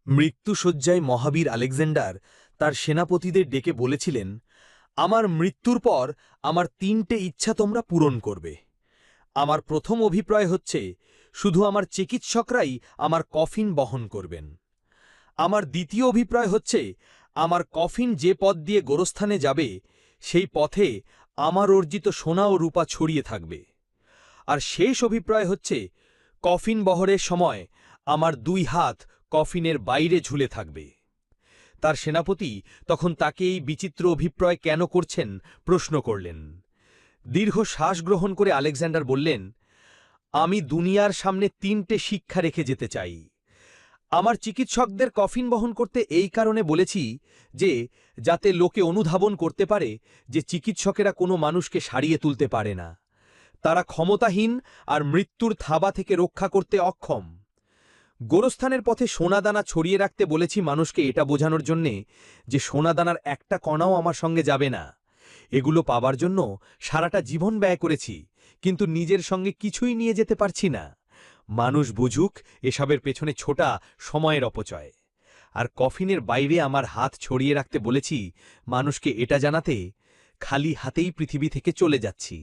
মৃত্যুশয্যায় মহাবীর Alexander তার সেনাপতিদের ডেকে বলেছিলেন, আমার মৃত্যুর পর আমার ৩টে ইচ্ছা তোমরা পূরণ করবে। আমার প্রথম অভিপ্রায় হচ্ছে শুধু আমার চিকিৎসকরাই আমার কফিন বহন করবেন। আমার দ্বিতীয় অভিপ্রায় হচ্ছে আমার কফিন যে পথ দিয়ে গোরস্থানে যাবে সেই পথে আমার অর্জিত সোনা ও রূপা ছড়িয়ে থাকবে। আর শেষ অভিপ্রায় হচ্ছে কফিন বহরের সময় আমার ২ হাত কফিনের বাইরে ঝুলে থাকবে। তার সেনাপতি তখন তাকে এই বিচিত্র অভিপ্রায় কেন করছেন প্রশ্ন করলেন। দীর্ঘ শ্বাস গ্রহণ করে আলেকজান্ডার বললেন, আমি দুনিয়ার সামনে ৩টে শিক্ষা রেখে যেতে চাই। আমার চিকিৎসকদের কফিন বহন করতে এই কারণে বলেছি যে যাতে লোকে অনুধাবন করতে পারে যে চিকিৎসকেরা কোনো মানুষকে সারিয়ে তুলতে পারে না, তারা ক্ষমতাহীন আর মৃত্যুর থাবা থেকে রক্ষা করতে অক্ষম। গোরস্থানের পথে সোনাদানা ছড়িয়ে রাখতে বলেছি মানুষকে এটা বোঝানোর জন্যে যে সোনাদানার একটা কণাও আমার সঙ্গে যাবে না। এগুলো পাবার জন্য সারাটা জীবন ব্যয় করেছি, কিন্তু নিজের সঙ্গে কিছুই নিয়ে যেতে পারছি না। মানুষ বুঝুক এসবের পেছনে ছোটা সময়ের অপচয়। আর কফিনের বাইরে আমার হাত ছড়িয়ে রাখতে বলেছি মানুষকে এটা জানাতে, খালি হাতেই পৃথিবী থেকে চলে যাচ্ছি।